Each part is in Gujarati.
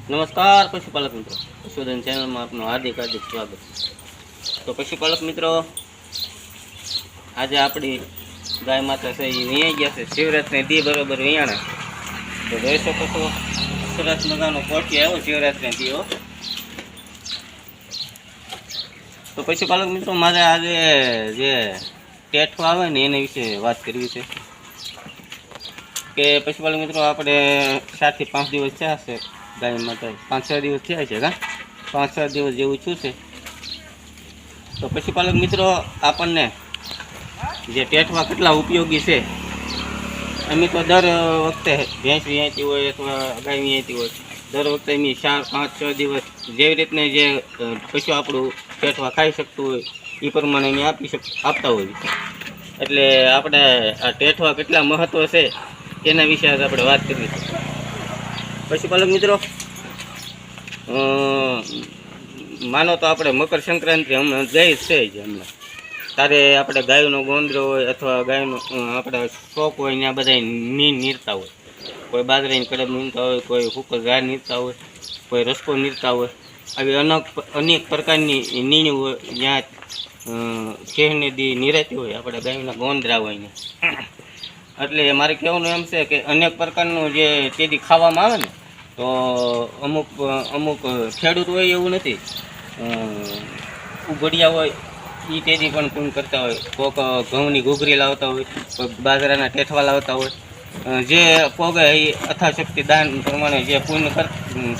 નમસ્કાર પશુપાલક મિત્રો, પશુધન ચેનલમાં આપનું હાર્દિક સ્વાગત. તો પશુપાલક મિત્રો, આજે આપણી ગાય માતા છે એ વિયાઈ ગયા છે. શિવરાત્રિને દી બરોબર વિયાણા. તો જોઈ શકો છો સરસ મજાનો કોઠી આવ્યો શિવરાત્રિને દીવો. તો પશુપાલક મિત્રો, મારે આજે જે ટેઠો આવે ને એના વિશે વાત કરવી છે કે પશુપાલક મિત્રો, આપણે 4 થી 5 દિવસ થયા છે ગાય માતા. 5-6 દિવસ થયા છે કા 5-6 દિવસ જેવું છું છે. તો પશુપાલક મિત્રો, આપણને જે ટેઠવા કેટલા ઉપયોગી છે. અમે તો દર વખતે ભેંસ વિયાતી હોય અથવા ગાય વિયાતી હોય, દર વખતે અમે 4-5-6 દિવસ જેવી રીતને જે પશુ આપણું ટેઠવા ખાઈ શકતું હોય એ પ્રમાણે અમે આપતા હોય. એટલે આપણે આ ટેઠવા કેટલા મહત્વ છે એના વિશે આપણે વાત કરવી છે. પશુપાલક મિત્રો, માનો તો આપણે મકર સંક્રાંતિ હમણાં ગઈ છે જ. હમણાં ત્યારે આપણે ગાયનો ગોંદરો હોય અથવા ગાયનો આપણે શોખ હોય ત્યાં બધા નીરતા હોય. કોઈ બાજરાની કડબ નીરતા હોય, કોઈ હુકર ઝાડ નીરતા હોય, કોઈ રસકો નીરતા હોય. આવી અનેક પ્રકારની નીણ હોય જ્યાં શહેરને દી નિરાતી હોય આપણે ગાયના ગોંદરા હોય ને. એટલે મારે કહેવાનું એમ છે કે અનેક પ્રકારનું જે તેદી ખાવામાં આવે ને, તો અમુક ખેડૂત હોય એવું નથી, ઉઘડિયા હોય એ તેદી પણ પૂન કરતા હોય. કોઈક ઘઉંની ઘૂઘરી લાવતા હોય, કોઈક બાજરાના ટેઠવા લાવતા હોય. જે પોગે એ અથાશક્તિ દાન પ્રમાણે જે પૂન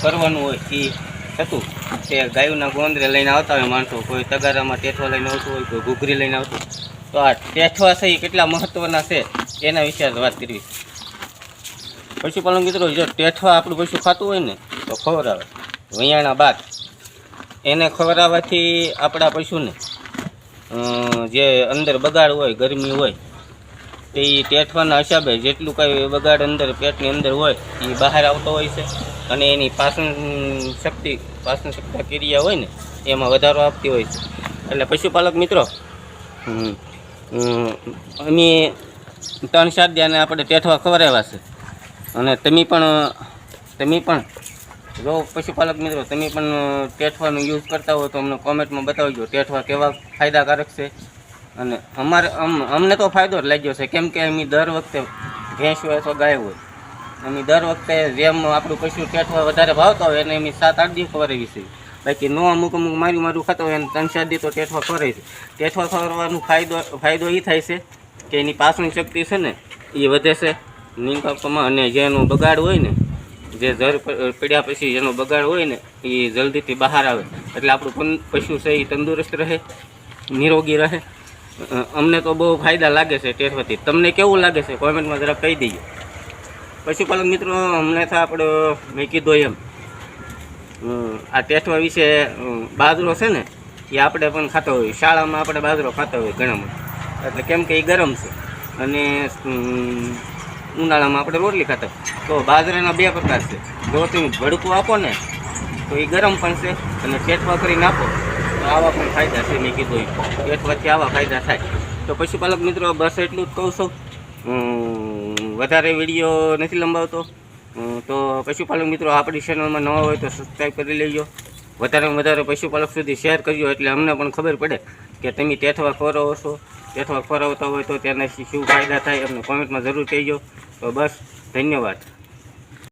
કરવાનું હોય એ થતું તે ગાયોના ગોંદરે લઈને આવતા હોય માણસો. કોઈ તગારામાં ટેઠવા લઈને આવતું હોય, કોઈ ઘૂઘરી લઈને આવતું હોય. તો આ ટેઠવા છે એ કેટલા મહત્ત્વના છે એના વિશે વાત કરવી. પશુપાલન મિત્રો, જો ટેઠવા આપણું પશુ ખાતું હોય ને તો ખવડાવે વૈયાણા બાદ. એને ખવડાવવાથી આપણા પશુને જે અંદર બગાડ હોય, ગરમી હોય, તે ટેઠવાના હિસાબે જેટલું કાંઈ બગાડ અંદર પેટની અંદર હોય એ બહાર આવતો હોય છે. અને એની પાચન શક્તિ ક્રિયા હોય ને એમાં વધારો આપતી હોય છે. એટલે પશુપાલક મિત્રો, અમે 3-4 દિવસને આપણે ટેઠવા ખવડાવ્યા છે. અને તમે પણ જો પશુપાલક મિત્રો, તમે પણ ટેઠવાનો યુઝ કરતા હોય તો અમને કોમેન્ટમાં બતાવજો ટેઠવા કેવા ફાયદાકારક છે. અને અમને તો ફાયદો જ લાગ્યો છે, કેમ કે અમે દર વખતે ભેંસ હોય અથવા ગાય હોય, અમે દર વખતે જેમ આપણું પશુ ટેઠવા વધારે ભાવતા હોય એને અમે 7-8 દિવસ ખવડાવી છે. બાકી નો અમુક મારું ખાતા હોય એને 3-4 દિવસ તો ટેઠવા ખવડાવી છે. ટેઠવા ખવડાવવાનો ફાયદો એ થાય છે કે એની પાચન શક્તિ છે ને એ વધે છે નીંદવામાં. અને જેનો બગાડ હોય ને, જે ઝર પડ્યા પછી જેનો બગાડ હોય ને એ જલ્દીથી બહાર આવે. એટલે આપણું પશુ છે એ તંદુરસ્ત રહે, નિરોગી રહે. અમને તો બહુ ફાયદા લાગે છે ટેઠવાથી. તમને કેવું લાગે છે કોમેન્ટમાં જરા કહી દઈએ. પશુપાલક મિત્રો, અમને તો આપણે મેં કીધું એમ આ ટેઠવા વિશે બાજરો છે ને એ આપણે પણ ખાતા હોય. શાળામાં આપણે બાજરો ખાતા હોય ઘણામાં, એટલે કેમ કે એ ગરમ છે. અને ઉનાળામાં આપણે રોટલી ખાતા. તો બાજરાના 2 પ્રકાર છે. જો તમે ભડકું આપો ને તો એ ગરમ પણ છે, અને ટેઠવા કરીને આપો તો આવા પણ ફાયદા છે. મેં કીધું ટેઠવાથી આવા ફાયદા થાય. તો પશુપાલક મિત્રો, બસ એટલું જ કહું છું. વધારે વિડીયો નથી લંબાવતો. તો પશુપાલક મિત્રો, આપણી ચેનલમાં નવા હોય તો સબસ્ક્રાઈબ કરી લેજો. વધારેમાં વધારે પશુપાલક સુધી શેર કરજો, એટલે અમને પણ ખબર પડે કે તમે ટેઠવા ખવડાવો છો. ટેઠવા ખવડાવતા હોય તો તેનાથી શું ફાયદા થાય અમને કોમેન્ટમાં જરૂર કહેજો. તો બસ, ધન્યવાદ.